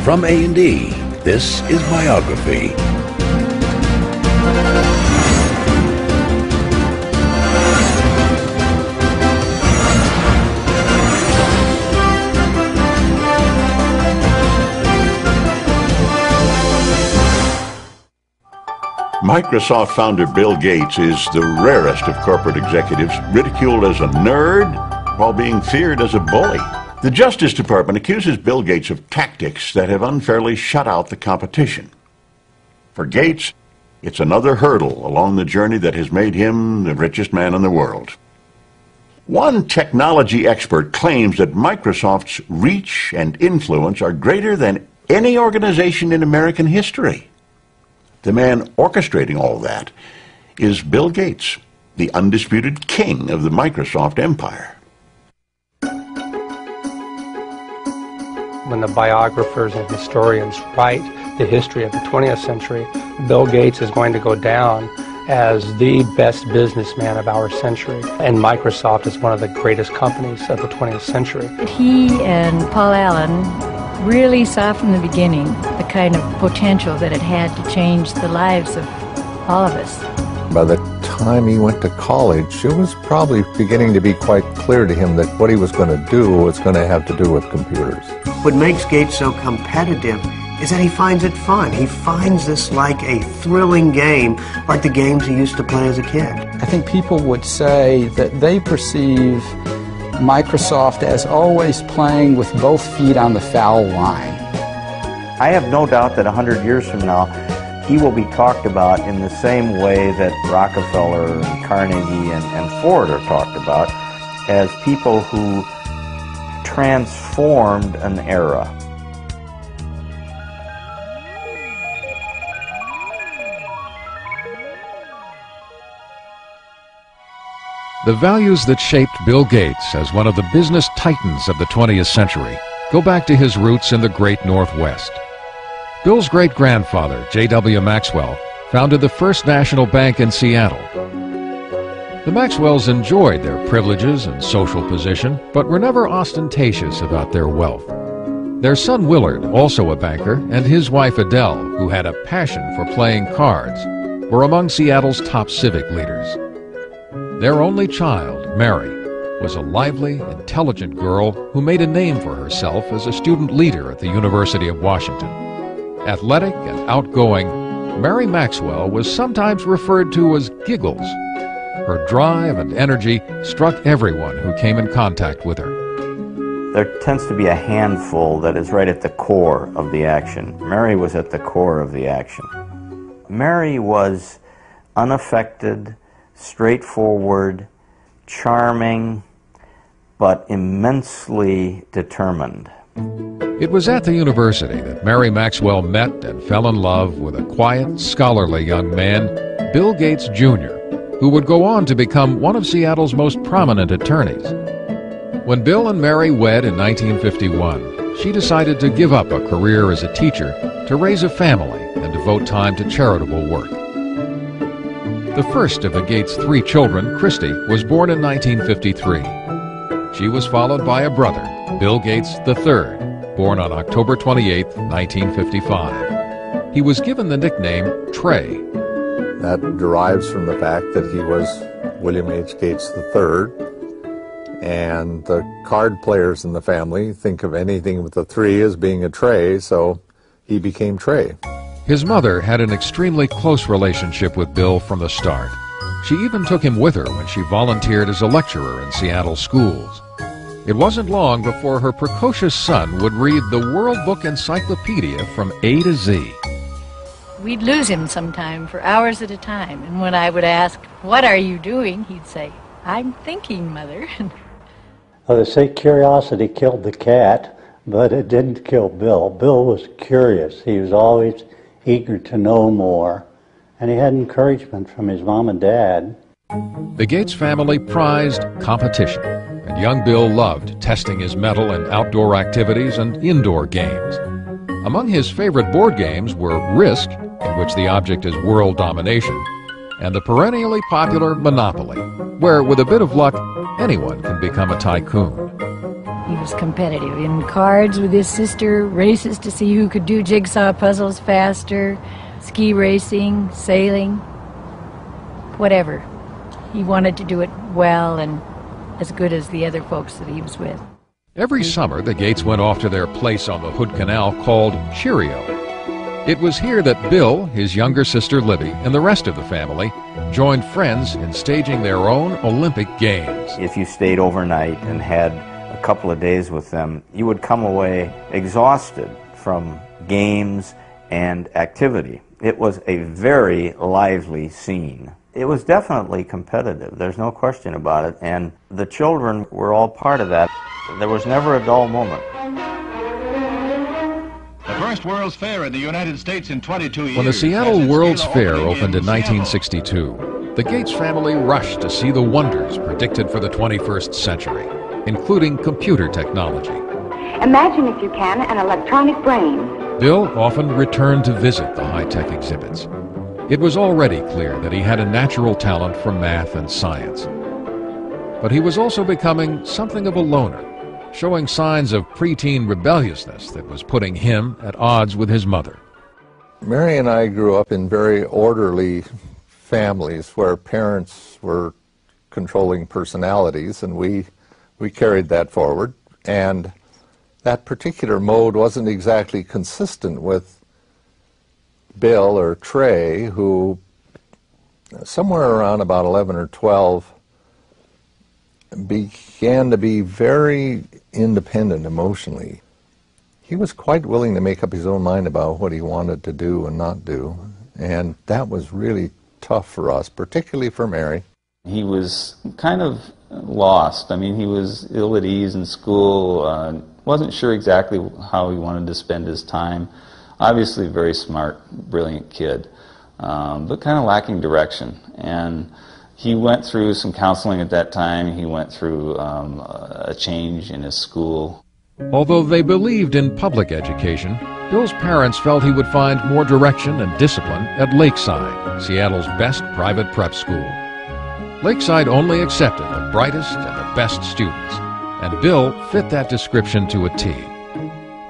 From A&E, this is Biography. Microsoft founder Bill Gates is the rarest of corporate executives, ridiculed as a nerd while being feared as a bully. The Justice Department accuses Bill Gates of tactics that have unfairly shut out the competition. For Gates, it's another hurdle along the journey that has made him the richest man in the world. One technology expert claims that Microsoft's reach and influence are greater than any organization in American history. The man orchestrating all that is Bill Gates, the undisputed king of the Microsoft empire. When the biographers and historians write the history of the 20th century, Bill Gates is going to go down as the best businessman of our century. And Microsoft is one of the greatest companies of the 20th century. He and Paul Allen really saw from the beginning the kind of potential that it had to change the lives of all of us. By the time he went to college, it was probably beginning to be quite clear to him that what he was going to do was going to have to do with computers. What makes Gates so competitive is that he finds it fun. He finds this like a thrilling game, like the games he used to play as a kid. I think people would say that they perceive Microsoft as always playing with both feet on the foul line. I have no doubt that 100 years from now, he will be talked about in the same way that Rockefeller and Carnegie and Ford are talked about, as people who transformed an era. The values that shaped Bill Gates as one of the business titans of the 20th century go back to his roots in the great Northwest. Bill's great-grandfather, J.W. Maxwell, founded the First National Bank in Seattle. The Maxwells enjoyed their privileges and social position, but were never ostentatious about their wealth. Their son Willard, also a banker, and his wife Adele, who had a passion for playing cards, were among Seattle's top civic leaders. Their only child, Mary, was a lively, intelligent girl who made a name for herself as a student leader at the University of Washington. Athletic and outgoing, Mary Maxwell was sometimes referred to as Giggles. Her drive and energy struck everyone who came in contact with her. There tends to be a handful that is right at the core of the action. Mary was at the core of the action. Mary was unaffected, straightforward, charming, but immensely determined. It was at the university that Mary Maxwell met and fell in love with a quiet, scholarly young man, Bill Gates, Jr., who would go on to become one of Seattle's most prominent attorneys. When Bill and Mary wed in 1951, she decided to give up a career as a teacher to raise a family and devote time to charitable work. The first of the Gates' 3 children, Christy, was born in 1953. She was followed by a brother, Bill Gates III, born on October 28, 1955. He was given the nickname Trey. That derives from the fact that he was William H. Gates III, and the card players in the family think of anything with a 3 as being a Trey, so he became Trey. His mother had an extremely close relationship with Bill from the start. She even took him with her when she volunteered as a lecturer in Seattle schools. It wasn't long before her precocious son would read the World Book Encyclopedia from A to Z. We'd lose him sometime for hours at a time, and when I would ask, "What are you doing?" he'd say, "I'm thinking, Mother." Well, they say curiosity killed the cat, but it didn't kill Bill. Bill was curious. He was always eager to know more, and he had encouragement from his mom and dad. The Gates family prized competition, and young Bill loved testing his mettle in outdoor activities and indoor games. Among his favorite board games were Risk, in which the object is world domination, and the perennially popular Monopoly, where, with a bit of luck, anyone can become a tycoon. He was competitive in cards with his sister, races to see who could do jigsaw puzzles faster, ski racing, sailing, whatever. He wanted to do it well and as good as the other folks that he was with. Every summer, the Gates went off to their place on the Hood Canal called Cheerio. It was here that Bill, his younger sister Libby, and the rest of the family joined friends in staging their own Olympic Games. If you stayed overnight and had a couple of days with them, you would come away exhausted from games and activity. It was a very lively scene. It was definitely competitive, there's no question about it, and the children were all part of that. There was never a dull moment. The first World's Fair in the United States in 22 years. When the Seattle World's Fair opened in 1962, the Gates family rushed to see the wonders predicted for the 21st century, including computer technology. Imagine, if you can, an electronic brain. Bill often returned to visit the high-tech exhibits. It was already clear that he had a natural talent for math and science. But he was also becoming something of a loner, showing signs of preteen rebelliousness that was putting him at odds with his mother. Mary and I grew up in very orderly families where parents were controlling personalities, and we carried that forward. And that particular mode wasn't exactly consistent with Bill or Trey, who somewhere around about 11 or 12 began to be very independent emotionally. He was quite willing to make up his own mind about what he wanted to do and not do, and that was really tough for us, particularly for Mary. He was kind of lost. I mean, he was ill at ease in school, wasn't sure exactly how he wanted to spend his time. Obviously a very smart, brilliant kid, but kind of lacking direction. And he went through some counseling at that time. He went through a change in his school. Although they believed in public education, Bill's parents felt he would find more direction and discipline at Lakeside, Seattle's best private prep school. Lakeside only accepted the brightest and the best students, and Bill fit that description to a T.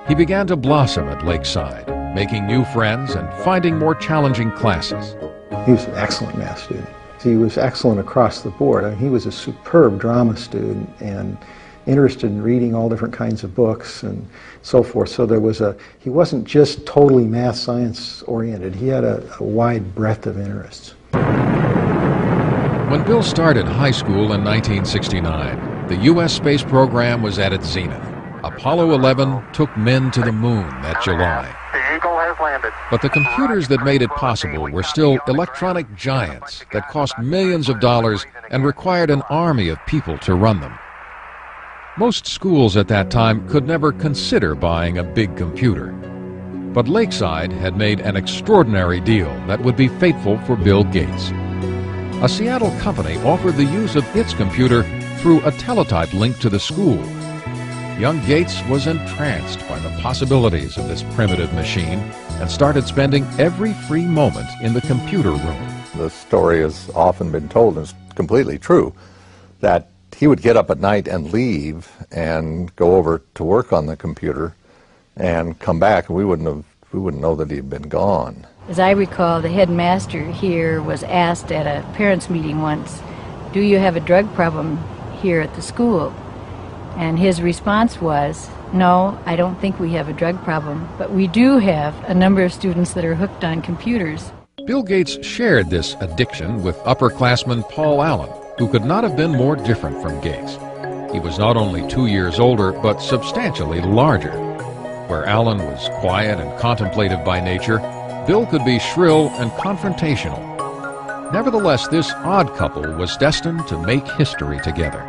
He began to blossom at Lakeside, making new friends and finding more challenging classes. He was an excellent math student. He was excellent across the board. I mean, he was a superb drama student and interested in reading all different kinds of books and so forth. So he wasn't just totally math science oriented. He had a wide breadth of interests. When Bill started high school in 1969, the U.S. space program was at its zenith. Apollo 11 took men to the moon that July. The Eagle has landed. But the computers that made it possible were still electronic giants that cost millions of dollars and required an army of people to run them. Most schools at that time could never consider buying a big computer. But Lakeside had made an extraordinary deal that would be fateful for Bill Gates. A Seattle company offered the use of its computer through a teletype link to the school. Young Gates was entranced by the possibilities of this primitive machine and started spending every free moment in the computer room. The story has often been told, and it's completely true, that he would get up at night and leave and go over to work on the computer and come back, and we wouldn't know that he'd been gone. As I recall, the headmaster here was asked at a parents' meeting once, "Do you have a drug problem here at the school?" And his response was, "No, I don't think we have a drug problem, but we do have a number of students that are hooked on computers." Bill Gates shared this addiction with upperclassman Paul Allen, who could not have been more different from Gates. He was not only 2 years older, but substantially larger. Where Allen was quiet and contemplative by nature, Bill could be shrill and confrontational. Nevertheless, this odd couple was destined to make history together.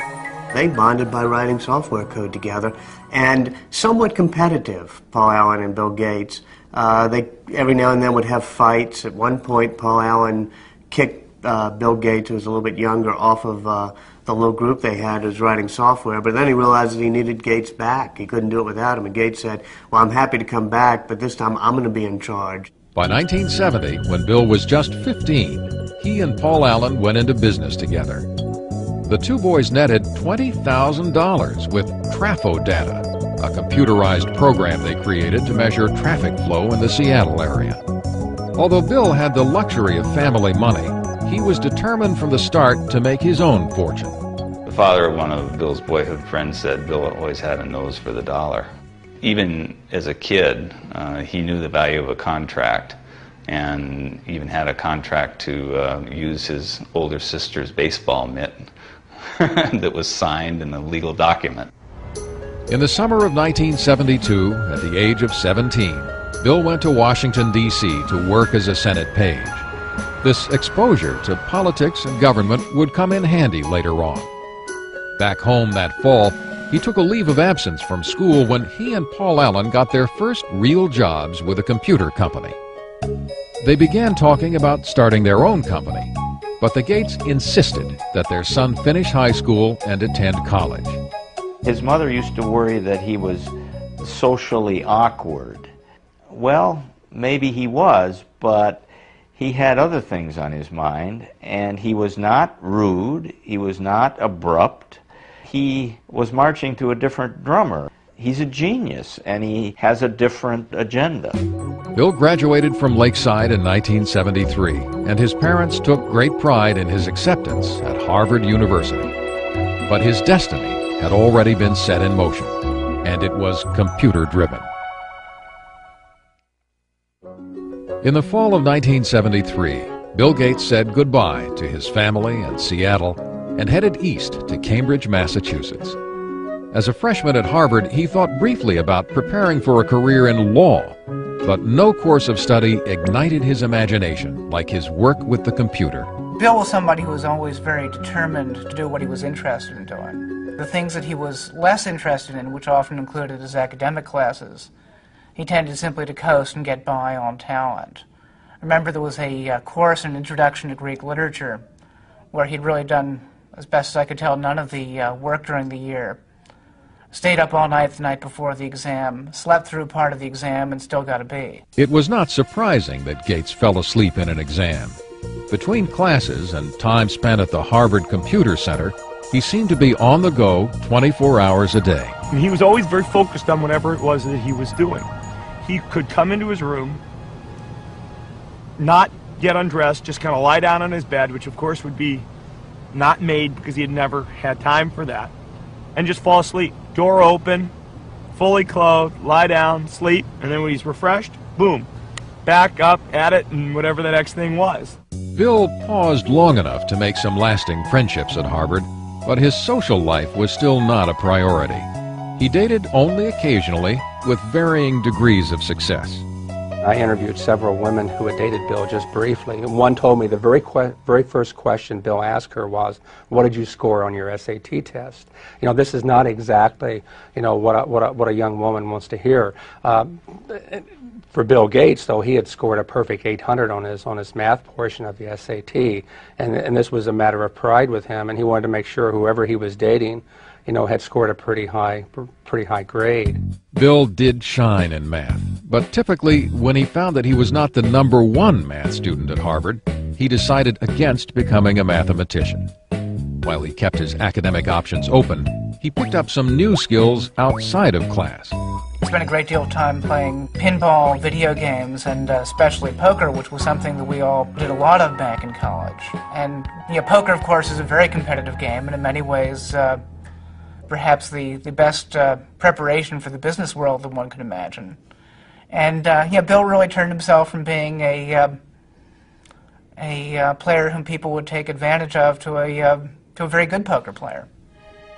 They bonded by writing software code together, and somewhat competitive, Paul Allen and Bill Gates. They every now and then would have fights. At one point, Paul Allen kicked Bill Gates, who was a little bit younger, off of the little group they had as writing software, but then he realized that he needed Gates back. He couldn't do it without him, and Gates said, "Well, I'm happy to come back, but this time I'm going to be in charge." By 1970, when Bill was just 15, he and Paul Allen went into business together. The two boys netted $20,000 with Trafo Data, a computerized program they created to measure traffic flow in the Seattle area. Although Bill had the luxury of family money, he was determined from the start to make his own fortune. The father of one of Bill's boyhood friends said Bill always had a nose for the dollar. Even as a kid, he knew the value of a contract, and even had a contract to use his older sister's baseball mitt that was signed in a legal document. In the summer of 1972, at the age of 17, Bill went to Washington, D.C. to work as a Senate page. This exposure to politics and government would come in handy later on. Back home that fall, he took a leave of absence from school when he and Paul Allen got their first real jobs with a computer company. They began talking about starting their own company, but the Gates insisted that their son finish high school and attend college. His mother used to worry that he was socially awkward. Well, maybe he was, but he had other things on his mind, and he was not rude, he was not abrupt. He was marching to a different drummer. He's a genius, and he has a different agenda. Bill graduated from Lakeside in 1973, and his parents took great pride in his acceptance at Harvard University. But his destiny had already been set in motion, and it was computer-driven. In the fall of 1973, Bill Gates said goodbye to his family and Seattle and headed east to Cambridge, Massachusetts. As a freshman at Harvard, he thought briefly about preparing for a career in law, but no course of study ignited his imagination like his work with the computer. Bill was somebody who was always very determined to do what he was interested in doing. The things that he was less interested in, which often included his academic classes, he tended simply to coast and get by on talent. I remember there was a course in Introduction to Greek Literature where he'd really done, as best as I could tell, none of the work during the year. Stayed up all night the night before the exam, slept through part of the exam, and still got a B. It was not surprising that Gates fell asleep in an exam. Between classes and time spent at the Harvard Computer Center, he seemed to be on the go 24 hours a day. He was always very focused on whatever it was that he was doing. He could come into his room, not get undressed, just kind of lie down on his bed, which of course would be not made because he had never had time for that, and just fall asleep. Door open, fully clothed, lie down, sleep, and then when he's refreshed, boom, back up at it and whatever the next thing was. Bill paused long enough to make some lasting friendships at Harvard, but his social life was still not a priority. He dated only occasionally, with varying degrees of success. I interviewed several women who had dated Bill just briefly, and one told me the very first question Bill asked her was, "What did you score on your SAT test?" You know, this is not exactly, you know, what a young woman wants to hear. For Bill Gates, though, he had scored a perfect 800 on his math portion of the SAT, and this was a matter of pride with him, and he wanted to make sure whoever he was dating, you know, had scored a pretty high grade. Bill did shine in math, but typically when he found that he was not the #1 math student at Harvard, he decided against becoming a mathematician. While he kept his academic options open, he picked up some new skills outside of class. I spent a great deal of time playing pinball, video games, and especially poker, which was something that we all did a lot of back in college. And you know, poker, of course, is a very competitive game, and in many ways, perhaps the best preparation for the business world that one could imagine. And yeah, Bill really turned himself from being a player whom people would take advantage of to a very good poker player.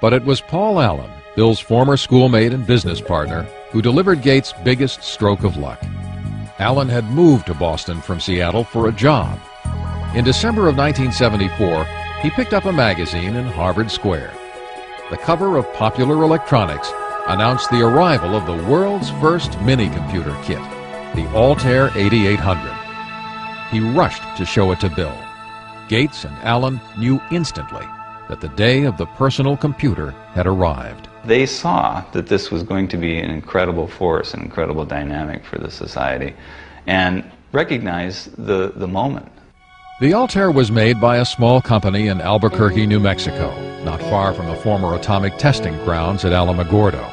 But it was Paul Allen, Bill's former schoolmate and business partner, who delivered Gates' biggest stroke of luck. Allen had moved to Boston from Seattle for a job. In December of 1974, he picked up a magazine in Harvard Square. The cover of Popular Electronics announced the arrival of the world's first mini-computer kit, the Altair 8800. He rushed to show it to Bill. Gates and Allen knew instantly that the day of the personal computer had arrived. They saw that this was going to be an incredible force, an incredible dynamic for the society, and recognized the moment. The Altair was made by a small company in Albuquerque, New Mexico, not far from the former atomic testing grounds at Alamogordo.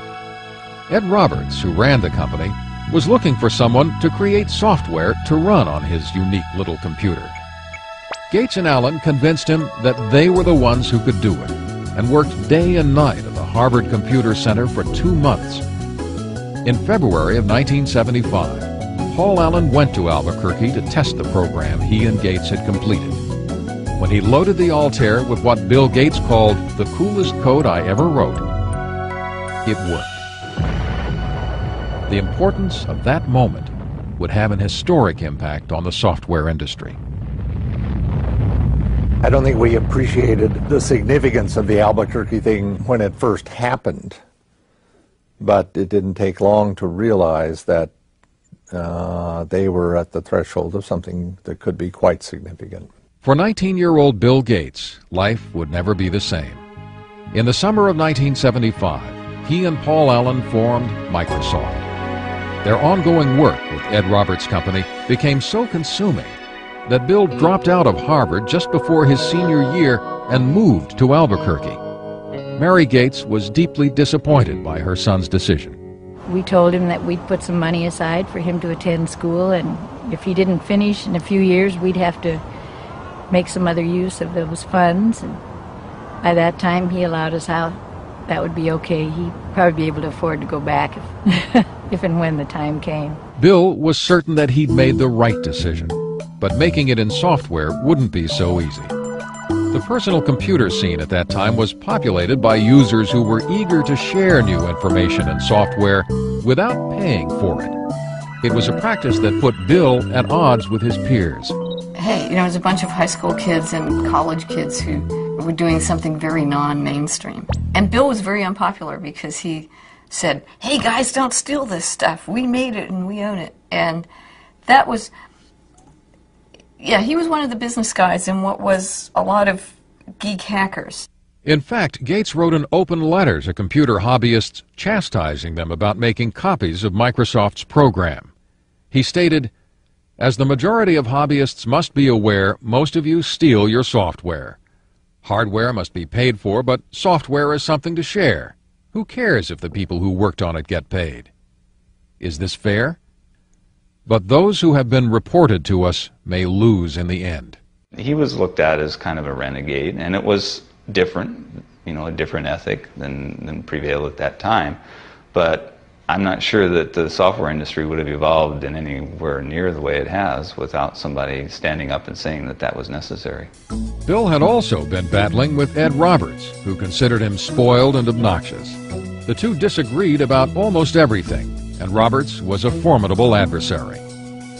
Ed Roberts, who ran the company, was looking for someone to create software to run on his unique little computer. Gates and Allen convinced him that they were the ones who could do it, and worked day and night at the Harvard Computer Center for 2 months. In February of 1975, Paul Allen went to Albuquerque to test the program he and Gates had completed. When he loaded the Altair with what Bill Gates called the coolest code I ever wrote, it worked. The importance of that moment would have an historic impact on the software industry. I don't think we appreciated the significance of the Albuquerque thing when it first happened, but it didn't take long to realize that they were at the threshold of something that could be quite significant. For 19-year-old Bill Gates, life would never be the same. In the summer of 1975, he and Paul Allen formed Microsoft. Their ongoing work with Ed Roberts' company became so consuming that Bill dropped out of Harvard just before his senior year and moved to Albuquerque. Mary Gates was deeply disappointed by her son's decision. We told him that we'd put some money aside for him to attend school, and if he didn't finish in a few years, we'd have to make some other use of those funds. And by that time, he allowed us out. That would be okay. He'd probably be able to afford to go back if and when the time came. Bill was certain that he'd made the right decision, but making it in software wouldn't be so easy. The personal computer scene at that time was populated by users who were eager to share new information and software without paying for it. It was a practice that put Bill at odds with his peers. Hey, there was a bunch of high school kids and college kids who were doing something very non-mainstream. And Bill was very unpopular because he said, hey guys, don't steal this stuff. We made it and we own it. And that was... yeah, he was one of the business guys in what was a lot of geek hackers. In fact, Gates wrote an open letter to computer hobbyists chastising them about making copies of Microsoft's program. He stated, as the majority of hobbyists must be aware, most of you steal your software. Hardware must be paid for, but software is something to share. Who cares if the people who worked on it get paid? Is this fair? But those who have been reported to us may lose in the end. He was looked at as kind of a renegade, and it was different, a different ethic than prevailed at that time. But I'm not sure that the software industry would have evolved in anywhere near the way it has without somebody standing up and saying that that was necessary. Bill had also been battling with Ed Roberts, who considered him spoiled and obnoxious. The two disagreed about almost everything, and Roberts was a formidable adversary.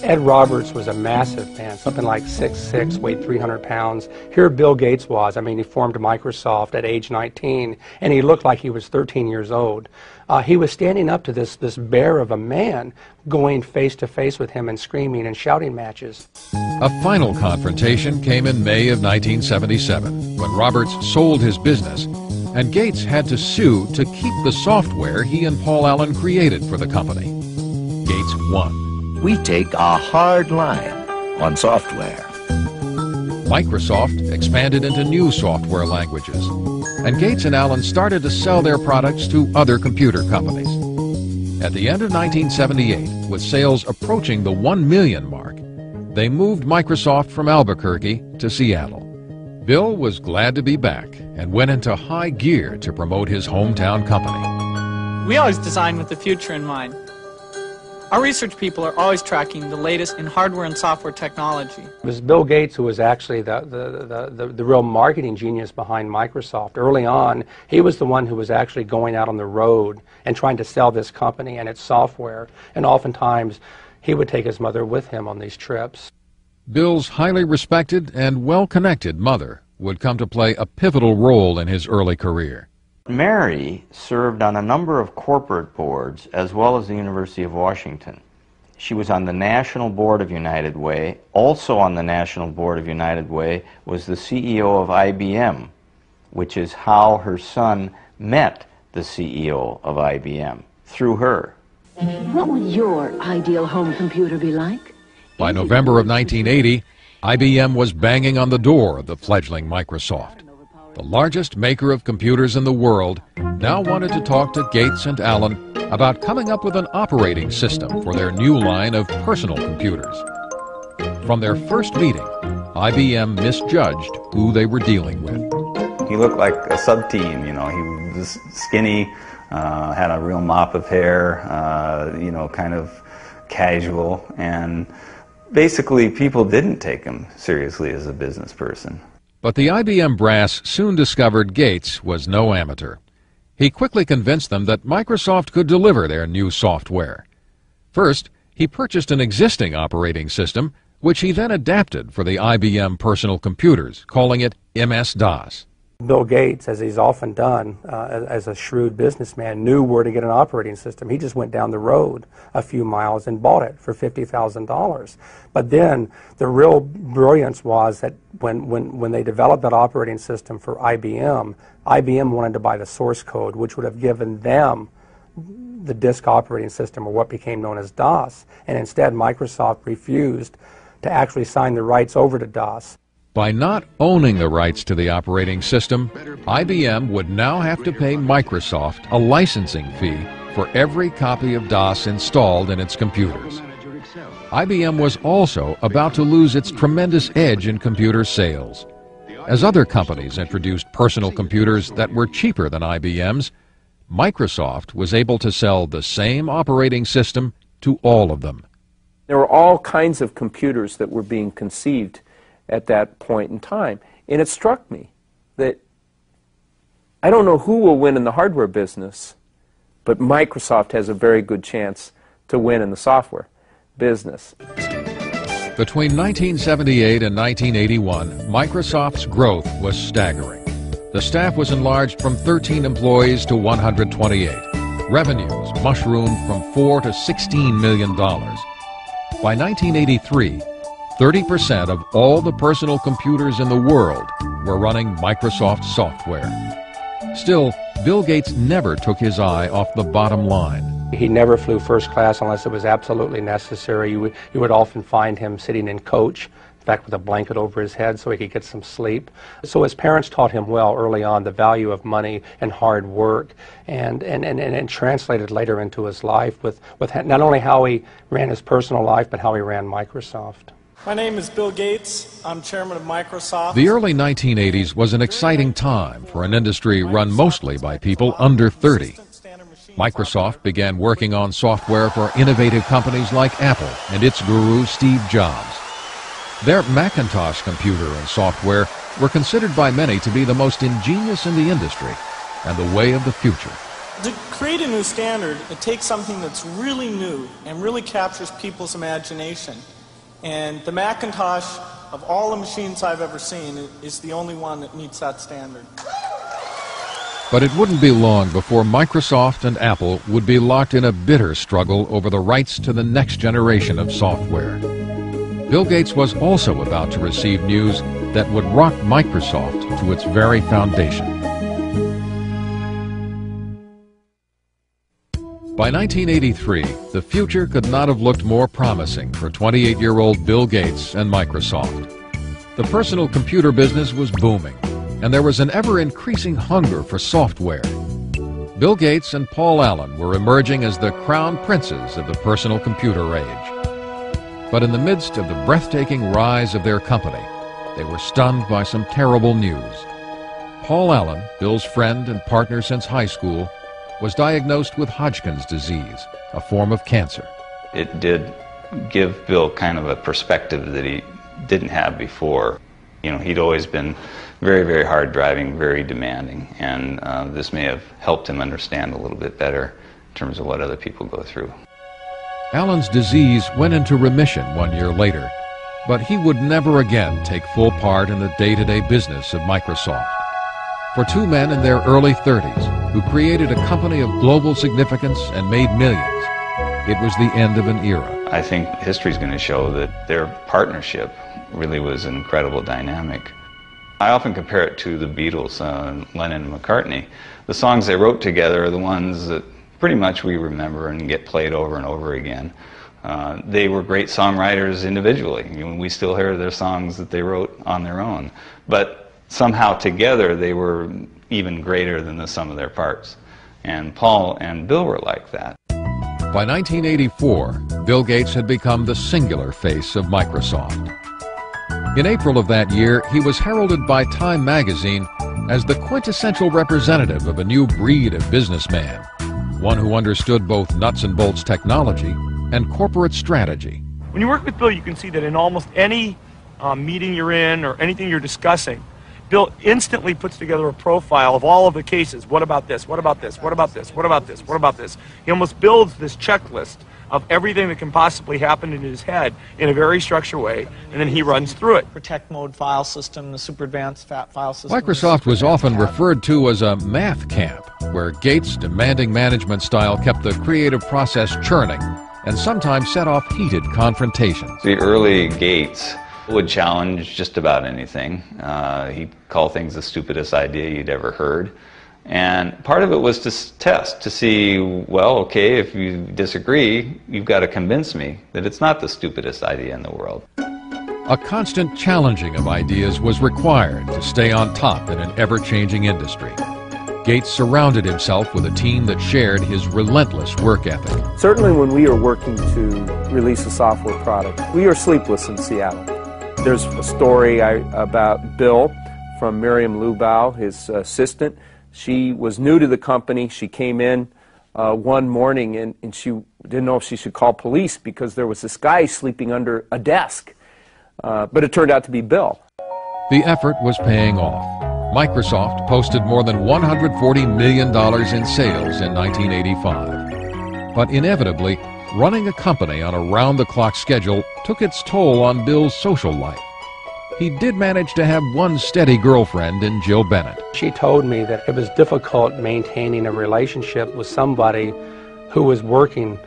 Ed Roberts was a massive man, something like 6'6", weighed 300 pounds. Here Bill Gates was. I mean, he formed Microsoft at age 19, and he looked like he was 13 years old. He was standing up to this bear of a man, going face-to-face with him and screaming and shouting matches. A final confrontation came in May of 1977, when Roberts sold his business, and Gates had to sue to keep the software he and Paul Allen created for the company. Gates won. We take a hard line on software. Microsoft expanded into new software languages, and Gates and Allen started to sell their products to other computer companies. At the end of 1978, with sales approaching the 1 million mark, they moved Microsoft from Albuquerque to Seattle. Bill was glad to be back and went into high gear to promote his hometown company. We always design with the future in mind. Our research people are always tracking the latest in hardware and software technology. It was Bill Gates who was actually the real marketing genius behind Microsoft. Early on, he was the one who was actually going out on the road and trying to sell this company and its software. And oftentimes, he would take his mother with him on these trips. Bill's highly respected and well-connected mother would come to play a pivotal role in his early career. Mary served on a number of corporate boards as well as the University of Washington. She was on the National Board of United Way. Also on the National Board of United Way was the CEO of IBM, which is how her son met the CEO of IBM, through her. What would your ideal home computer be like? By November of 1980, IBM was banging on the door of the fledgling Microsoft. The largest maker of computers in the world now wanted to talk to Gates and Allen about coming up with an operating system for their new line of personal computers. From their first meeting, IBM misjudged who they were dealing with. He looked like a sub-teen, you know. He was skinny, had a real mop of hair, you know, kind of casual, and basically people didn't take him seriously as a business person. But the IBM brass soon discovered Gates was no amateur. He quickly convinced them that Microsoft could deliver their new software. First, he purchased an existing operating system, which he then adapted for the IBM personal computers, calling it MS-DOS. Bill Gates, as he's often done as a shrewd businessman, knew where to get an operating system. He just went down the road a few miles and bought it for $50,000. But then the real brilliance was that when they developed that operating system for IBM, IBM wanted to buy the source code, which would have given them the disk operating system, or what became known as DOS. And instead, Microsoft refused to actually sign the rights over to DOS. By not owning the rights to the operating system, IBM would now have to pay Microsoft a licensing fee for every copy of DOS installed in its computers. IBM was also about to lose its tremendous edge in computer sales. As other companies introduced personal computers that were cheaper than IBM's, Microsoft was able to sell the same operating system to all of them. There were all kinds of computers that were being conceived at that point in time. And it struck me that I don't know who will win in the hardware business, but Microsoft has a very good chance to win in the software business. Between 1978 and 1981, Microsoft's growth was staggering. The staff was enlarged from 13 employees to 128. Revenues mushroomed from $4 to $16 million. By 1983, 30% of all the personal computers in the world were running Microsoft software. Still, Bill Gates never took his eye off the bottom line. He never flew first class unless it was absolutely necessary. You would often find him sitting in coach, in fact with a blanket over his head so he could get some sleep. So his parents taught him well early on the value of money and hard work, and translated later into his life with not only how he ran his personal life, but how he ran Microsoft. My name is Bill Gates. I'm chairman of Microsoft. The early 1980s was an exciting time for an industry run mostly by people under 30. Microsoft began working on software for innovative companies like Apple and its guru Steve Jobs. Their Macintosh computer and software were considered by many to be the most ingenious in the industry and the way of the future. To create a new standard, it takes something that's really new and really captures people's imagination. And the Macintosh, of all the machines I've ever seen, is the only one that meets that standard. But it wouldn't be long before Microsoft and Apple would be locked in a bitter struggle over the rights to the next generation of software. Bill Gates was also about to receive news that would rock Microsoft to its very foundation. By 1983, the future could not have looked more promising for 28-year-old Bill Gates and Microsoft. The personal computer business was booming, and there was an ever-increasing hunger for software. Bill Gates and Paul Allen were emerging as the crown princes of the personal computer age. But in the midst of the breathtaking rise of their company, they were stunned by some terrible news. Paul Allen, Bill's friend and partner since high school, was diagnosed with Hodgkin's disease, a form of cancer. It did give Bill kind of a perspective that he didn't have before. You know, he'd always been very, very hard driving, very demanding, and this may have helped him understand a little bit better in terms of what other people go through. Allen's disease went into remission 1 year later, but he would never again take full part in the day-to-day business of Microsoft. For two men in their early 30s who created a company of global significance and made millions, it was the end of an era. I think history's going to show that their partnership really was an incredible dynamic. I often compare it to the Beatles, Lennon and McCartney. The songs they wrote together are the ones that pretty much we remember and get played over and over again. They were great songwriters individually. We still hear their songs that they wrote on their own. But somehow together they were even greater than the sum of their parts. And Paul and Bill were like that. By 1984, Bill Gates had become the singular face of Microsoft. In April of that year, he was heralded by Time magazine as the quintessential representative of a new breed of businessman, one who understood both nuts and bolts technology and corporate strategy. When you work with Bill, you can see that in almost any meeting you're in or anything you're discussing, Bill instantly puts together a profile of all of the cases. What about this? What about this? What about this? What about this? What about this? He almost builds this checklist of everything that can possibly happen in his head in a very structured way, and then he runs through it. Protect mode file system, the super advanced file system. Microsoft was often referred to as a math camp, where Gates' demanding management style kept the creative process churning and sometimes set off heated confrontations. The early Gates would challenge just about anything. He'd call things the stupidest idea you'd ever heard. And part of it was to test, to see, well, okay, if you disagree, you've got to convince me that it's not the stupidest idea in the world. A constant challenging of ideas was required to stay on top in an ever-changing industry. Gates surrounded himself with a team that shared his relentless work ethic. Certainly when we are working to release a software product, we are sleepless in Seattle. There's a story about Bill from Miriam Lubau, his assistant. She was new to the company. She came in one morning and she didn't know if she should call police because there was this guy sleeping under a desk. But it turned out to be Bill. The effort was paying off. Microsoft posted more than $140 million in sales in 1985. But inevitably, running a company on a round-the-clock schedule took its toll on Bill's social life. He did manage to have one steady girlfriend in Jill Bennett. She told me that it was difficult maintaining a relationship with somebody who was working,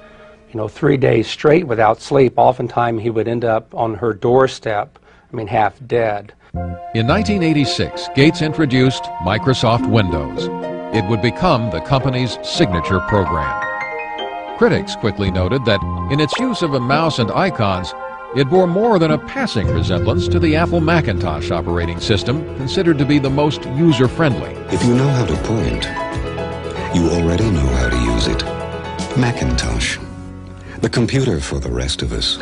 3 days straight without sleep. Oftentimes he would end up on her doorstep, half dead. In 1986, Gates introduced Microsoft Windows. It would become the company's signature program. Critics quickly noted that in its use of a mouse and icons, it bore more than a passing resemblance to the Apple Macintosh operating system, considered to be the most user-friendly. If you know how to point, you already know how to use it. Macintosh, the computer for the rest of us.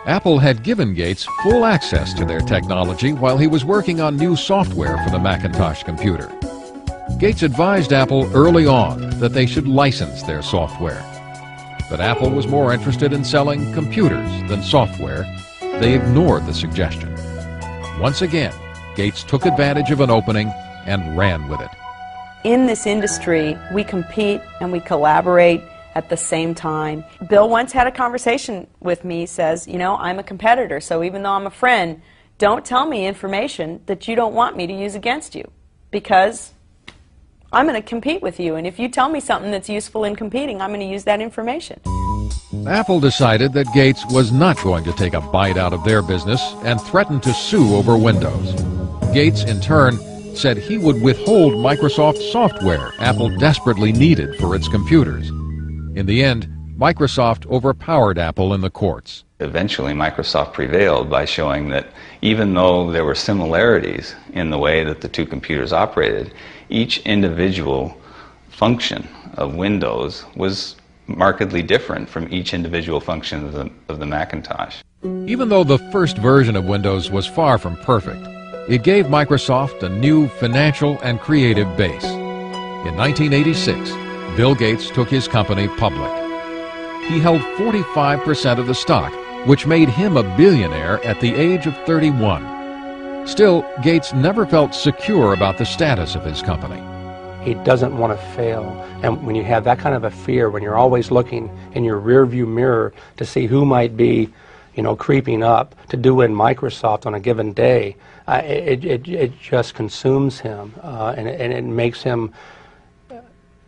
Apple had given Gates full access to their technology while he was working on new software for the Macintosh computer. Gates advised Apple early on that they should license their software. But Apple was more interested in selling computers than software. They ignored the suggestion. Once again, Gates took advantage of an opening and ran with it. In this industry, we compete and we collaborate at the same time. Bill once had a conversation with me, says, I'm a competitor, so even though I'm a friend, don't tell me information that you don't want me to use against you, because I'm going to compete with you, and if you tell me something that's useful in competing, I'm going to use that information. Apple decided that Gates was not going to take a bite out of their business and threatened to sue over Windows. Gates, in turn, said he would withhold Microsoft software Apple desperately needed for its computers. In the end, Microsoft overpowered Apple in the courts. Eventually, Microsoft prevailed by showing that even though there were similarities in the way that the two computers operated, each individual function of Windows was markedly different from each individual function of the Macintosh. Even though the first version of Windows was far from perfect, it gave Microsoft a new financial and creative base. In 1986, Bill Gates took his company public. He held 45% of the stock, which made him a billionaire at the age of 31. Still, Gates never felt secure about the status of his company. He doesn't want to fail. And when you have that kind of a fear, when you're always looking in your rearview mirror to see who might be, creeping up to do in Microsoft on a given day, it just consumes him, and it makes him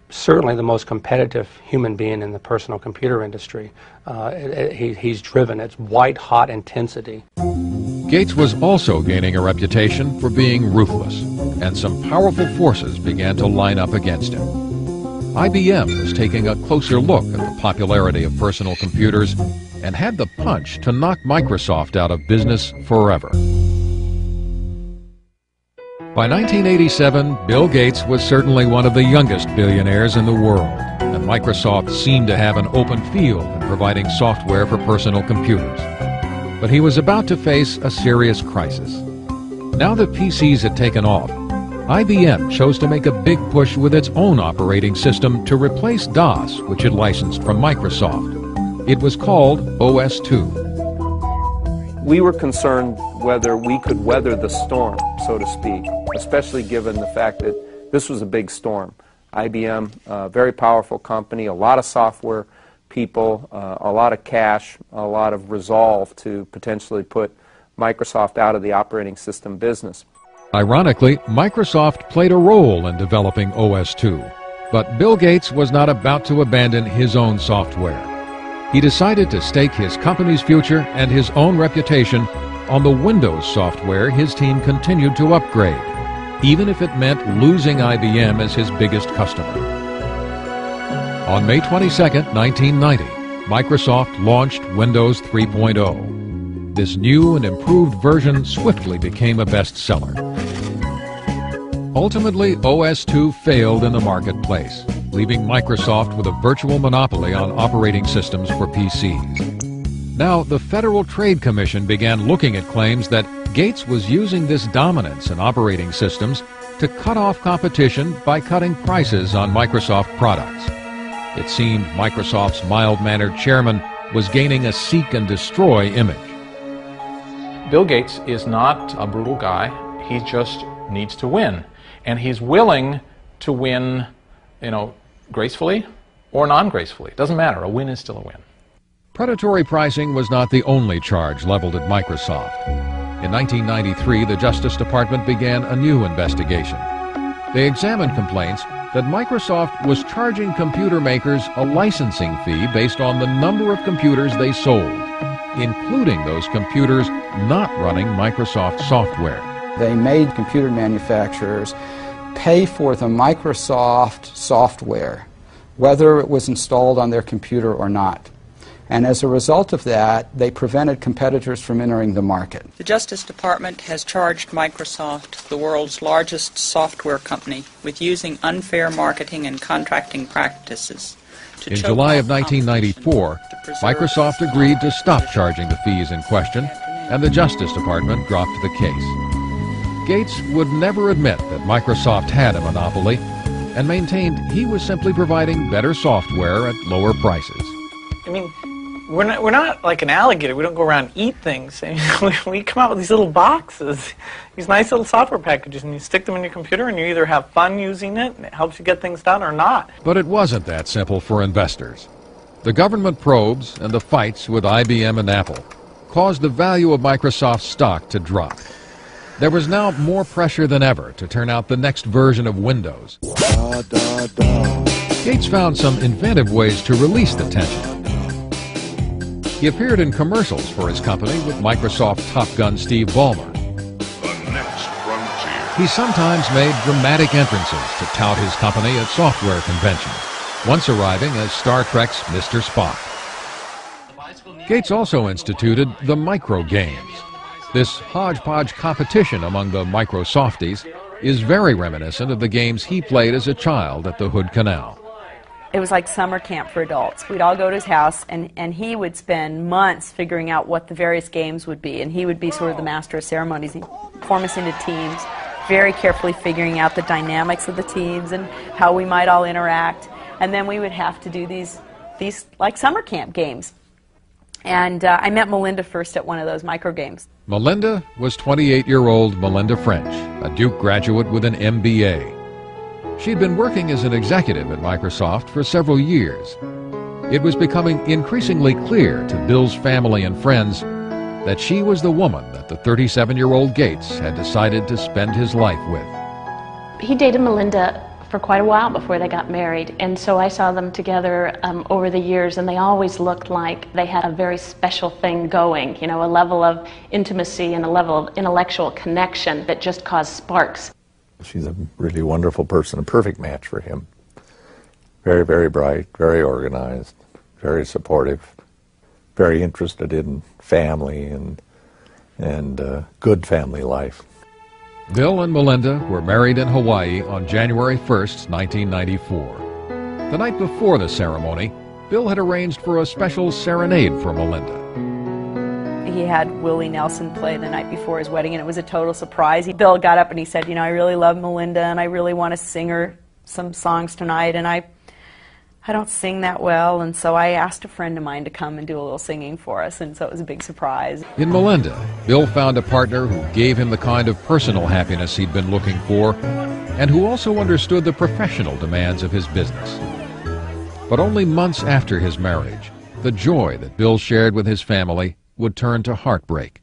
certainly the most competitive human being in the personal computer industry. He's driven. It's white-hot intensity. Gates was also gaining a reputation for being ruthless, and some powerful forces began to line up against him. IBM was taking a closer look at the popularity of personal computers and had the punch to knock Microsoft out of business forever. By 1987, Bill Gates was certainly one of the youngest billionaires in the world, and Microsoft seemed to have an open field in providing software for personal computers. But he was about to face a serious crisis. Now that PCs had taken off, IBM chose to make a big push with its own operating system to replace DOS, which it licensed from Microsoft. It was called OS/2. We were concerned whether we could weather the storm, so to speak, especially given the fact that this was a big storm. IBM, a very powerful company, a lot of software people, a lot of cash, a lot of resolve to potentially put Microsoft out of the operating system business. Ironically, Microsoft played a role in developing OS/2, but Bill Gates was not about to abandon his own software. He decided to stake his company's future and his own reputation on the Windows software his team continued to upgrade, even if it meant losing IBM as his biggest customer. On May 22, 1990, Microsoft launched Windows 3.0. This new and improved version swiftly became a bestseller. Ultimately, OS/2 failed in the marketplace, leaving Microsoft with a virtual monopoly on operating systems for PCs. Now, the Federal Trade Commission began looking at claims that Gates was using this dominance in operating systems to cut off competition by cutting prices on Microsoft products. It seemed Microsoft's mild-mannered chairman was gaining a seek and destroy image. Bill Gates is not a brutal guy. He just needs to win. And he's willing to win, gracefully or non-gracefully. It doesn't matter. A win is still a win. Predatory pricing was not the only charge leveled at Microsoft. In 1993, the Justice Department began a new investigation. They examined complaints that Microsoft was charging computer makers a licensing fee based on the number of computers they sold, including those computers not running Microsoft software. They made computer manufacturers pay for the Microsoft software, whether it was installed on their computer or not. And as a result of that, they prevented competitors from entering the market. The Justice Department has charged Microsoft, the world's largest software company, with using unfair marketing and contracting practices. In July of 1994, Microsoft agreed to stop charging the fees in question, and the Justice Department dropped the case. Gates would never admit that Microsoft had a monopoly, and maintained he was simply providing better software at lower prices. I mean, we're not like an alligator. We don't go around and eat things. I mean, we come out with these little boxes, these nice little software packages, and you stick them in your computer, and you either have fun using it, and it helps you get things done, or not. But it wasn't that simple for investors. The government probes and the fights with IBM and Apple caused the value of Microsoft's stock to drop. There was now more pressure than ever to turn out the next version of Windows. Gates found some inventive ways to release the tension. He appeared in commercials for his company with Microsoft Top Gun Steve Ballmer. He sometimes made dramatic entrances to tout his company at software conventions, once arriving as Star Trek's Mr. Spock. Gates also instituted the micro games. This hodgepodge competition among the Microsofties is very reminiscent of the games he played as a child at the Hood Canal. It was like summer camp for adults. We'd all go to his house, and he would spend months figuring out what the various games would be, and he would be sort of the master of ceremonies. He'd form us into teams, very carefully figuring out the dynamics of the teams and how we might all interact, and then we would have to do these like summer camp games. And I met Melinda first at one of those micro games. Melinda was 28-year-old Melinda French, a Duke graduate with an MBA. She'd been working as an executive at Microsoft for several years. It was becoming increasingly clear to Bill's family and friends that she was the woman that the 37-year-old Gates had decided to spend his life with. He dated Melinda for quite a while before they got married, and so I saw them together over the years, and they always looked like they had a very special thing going, you know, a level of intimacy and a level of intellectual connection that just caused sparks. She's a really wonderful person, a perfect match for him. Very, very bright, very organized, very supportive, very interested in family and good family life. Bill and Melinda were married in Hawaii on January 1st, 1994. The night before the ceremony, Bill had arranged for a special serenade for Melinda. He had Willie Nelson play the night before his wedding, and it was a total surprise. Bill got up and he said, you know, I really love Melinda, and I really want to sing her some songs tonight, and I don't sing that well, and so I asked a friend of mine to come and do a little singing for us, and so it was a big surprise. In Melinda, Bill found a partner who gave him the kind of personal happiness he'd been looking for, and who also understood the professional demands of his business. But only months after his marriage, the joy that Bill shared with his family would turn to heartbreak.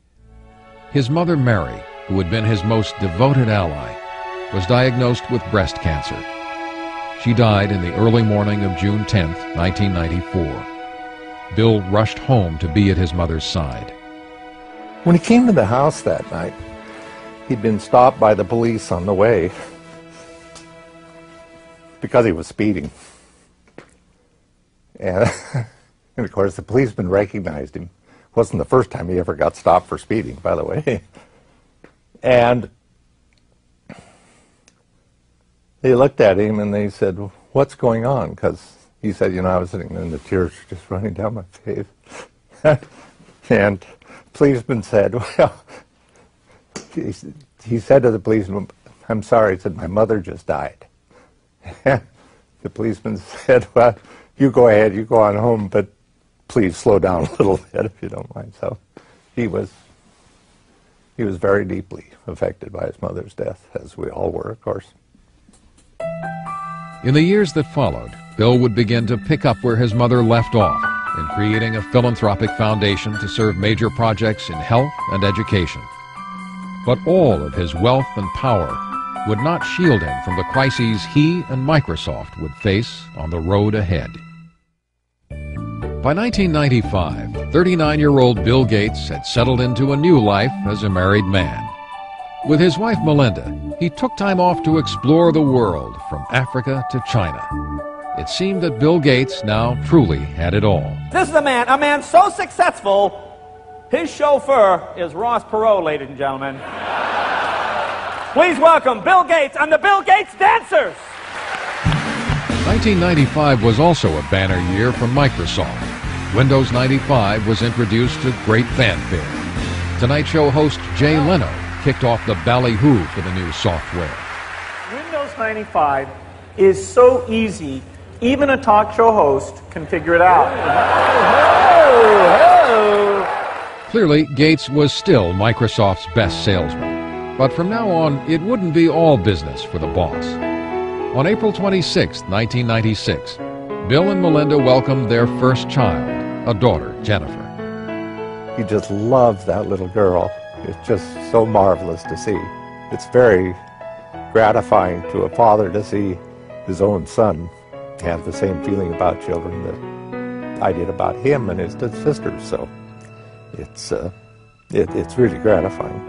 His mother, Mary, who had been his most devoted ally, was diagnosed with breast cancer. She died in the early morning of June 10, 1994. Bill rushed home to be at his mother's side. When he came to the house that night, he'd been stopped by the police on the way because he was speeding. And of course, the policeman recognized him. Wasn't the first time he ever got stopped for speeding, by the way. And they looked at him and they said, what's going on? Because he said, you know, I was sitting there and the tears were just running down my face. And the policeman said, well, he said to the policeman, I'm sorry, he said, my mother just died. The policeman said, well, you go ahead, you go on home, but please slow down a little bit if you don't mind. So he was very deeply affected by his mother's death, as we all were, of course. In the years that followed, Bill would begin to pick up where his mother left off in creating a philanthropic foundation to serve major projects in health and education. But all of his wealth and power would not shield him from the crises he and Microsoft would face on the road ahead. By 1995, 39-year-old Bill Gates had settled into a new life as a married man. With his wife Melinda, he took time off to explore the world from Africa to China. It seemed that Bill Gates now truly had it all. This is a man so successful, his chauffeur is Ross Perot, ladies and gentlemen. Please welcome Bill Gates and the Bill Gates Dancers. 1995 was also a banner year for Microsoft. Windows 95 was introduced to great fanfare. Tonight Show host Jay Leno kicked off the ballyhoo for the new software. Windows 95 is so easy, even a talk show host can figure it out. Clearly, Gates was still Microsoft's best salesman. But from now on, it wouldn't be all business for the boss. On April 26, 1996, Bill and Melinda welcomed their first child, a daughter, Jennifer. He just loves that little girl. It's just so marvelous to see. It's very gratifying to a father to see his own son have the same feeling about children that I did about him and his sisters. So it's really gratifying.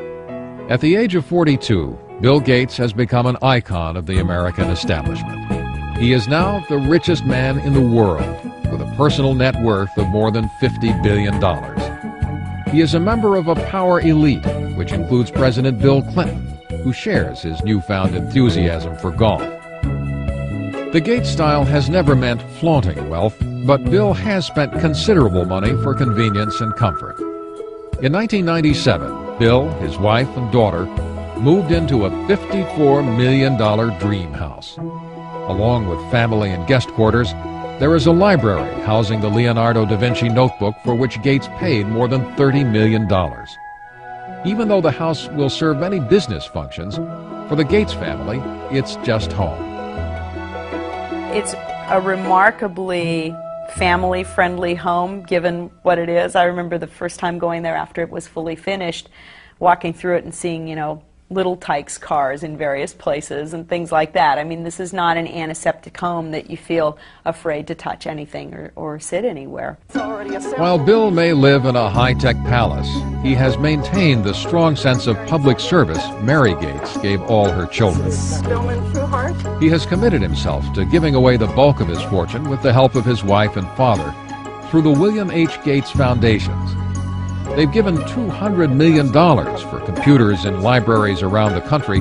At the age of 42, Bill Gates has become an icon of the American establishment. He is now the richest man in the world, with a personal net worth of more than $50 billion. He is a member of a power elite, which includes President Bill Clinton, who shares his newfound enthusiasm for golf. The Gates style has never meant flaunting wealth, but Bill has spent considerable money for convenience and comfort. In 1997, Bill, his wife, and daughter moved into a $54 million dream house. Along with family and guest quarters, there is a library housing the Leonardo da Vinci notebook for which Gates paid more than $30 million. Even though the house will serve many business functions, for the Gates family, it's just home. It's a remarkably family-friendly home, given what it is. I remember the first time going there after it was fully finished, walking through it and seeing, you know, Little Tikes cars in various places and things like that. I mean, this is not an antiseptic home that you feel afraid to touch anything or sit anywhere. While Bill may live in a high-tech palace, he has maintained the strong sense of public service Mary Gates gave all her children. He has committed himself to giving away the bulk of his fortune with the help of his wife and father, through the William H. Gates Foundations. They've given $200 million for computers in libraries around the country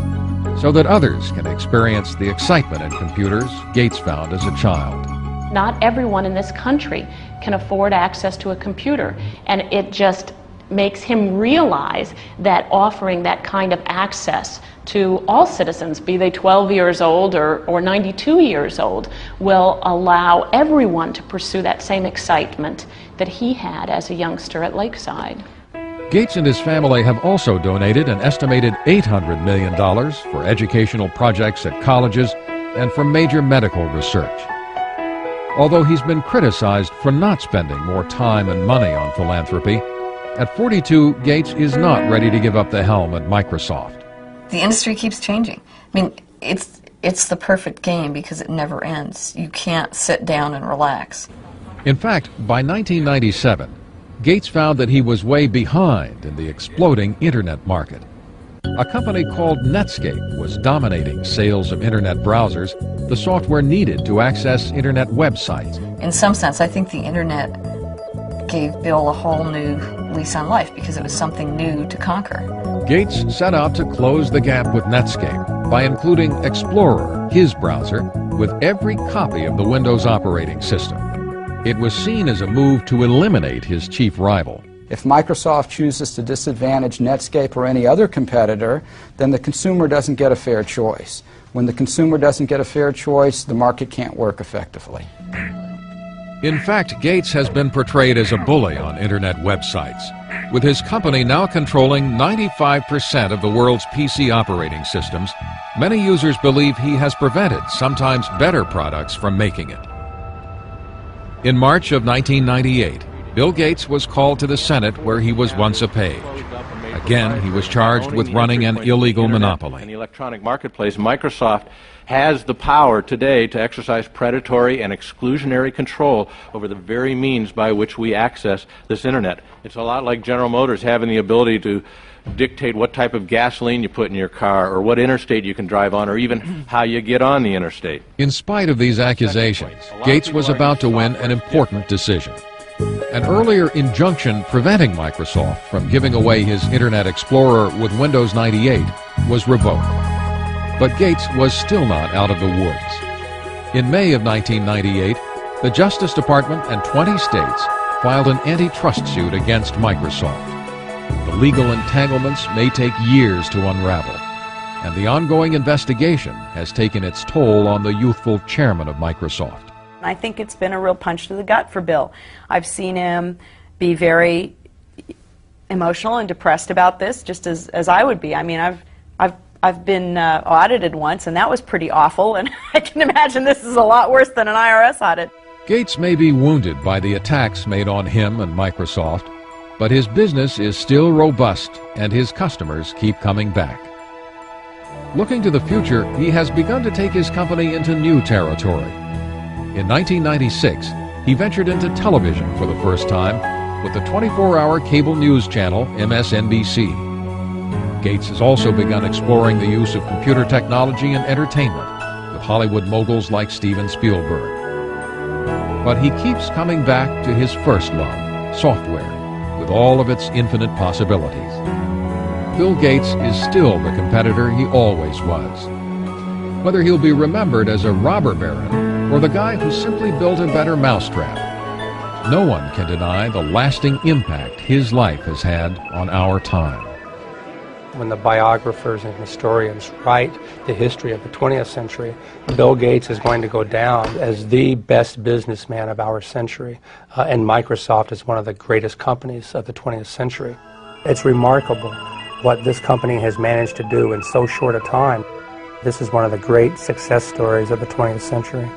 so that others can experience the excitement in computers Gates found as a child. Not everyone in this country can afford access to a computer, and it just makes him realize that offering that kind of access to all citizens, be they 12 years old or 92 years old, will allow everyone to pursue that same excitement that he had as a youngster at Lakeside. Gates and his family have also donated an estimated $800 million for educational projects at colleges and for major medical research. Although he's been criticized for not spending more time and money on philanthropy, at 42, Gates is not ready to give up the helm at Microsoft. The industry keeps changing. I mean, it's the perfect game because it never ends. You can't sit down and relax. In fact, by 1997, Gates found that he was way behind in the exploding Internet market. A company called Netscape was dominating sales of Internet browsers, the software needed to access Internet websites. In some sense, I think the Internet gave Bill a whole new lease on life because it was something new to conquer. Gates set out to close the gap with Netscape by including Explorer, his browser, with every copy of the Windows operating system. It was seen as a move to eliminate his chief rival. If Microsoft chooses to disadvantage Netscape or any other competitor, then the consumer doesn't get a fair choice. When the consumer doesn't get a fair choice, the market can't work effectively. In fact, Gates has been portrayed as a bully on Internet websites, with his company now controlling 95% of the world's PC operating systems. Many users believe he has prevented sometimes better products from making it. In March of 1998, Bill Gates was called to the Senate where he was once a page. Again, he was charged with running an illegal monopoly. In the electronic marketplace, Microsoft has the power today to exercise predatory and exclusionary control over the very means by which we access this Internet. It's a lot like General Motors having the ability to dictate what type of gasoline you put in your car, or what interstate you can drive on, or even how you get on the interstate. In spite of these accusations, Gates was about to win an important decision. An earlier injunction preventing Microsoft from giving away his Internet Explorer with Windows 98 was revoked. But Gates was still not out of the woods. In May of 1998, the Justice Department and 20 states filed an antitrust suit against Microsoft. The legal entanglements may take years to unravel, and the ongoing investigation has taken its toll on the youthful chairman of Microsoft. I think it's been a real punch to the gut for Bill. I've seen him be very emotional and depressed about this, just as I would be. I mean, I've been audited once, and that was pretty awful, and I can imagine this is a lot worse than an IRS audit. Gates may be wounded by the attacks made on him and Microsoft, but his business is still robust, and his customers keep coming back. Looking to the future, he has begun to take his company into new territory. In 1996, he ventured into television for the first time with the 24-hour cable news channel MSNBC. Gates has also begun exploring the use of computer technology in entertainment with Hollywood moguls like Steven Spielberg. But he keeps coming back to his first love, software, with all of its infinite possibilities. Bill Gates is still the competitor he always was. Whether he'll be remembered as a robber baron or the guy who simply built a better mousetrap, no one can deny the lasting impact his life has had on our time. When the biographers and historians write the history of the 20th century, Bill Gates is going to go down as the best businessman of our century, and Microsoft is one of the greatest companies of the 20th century. It's remarkable what this company has managed to do in so short a time. This is one of the great success stories of the 20th century.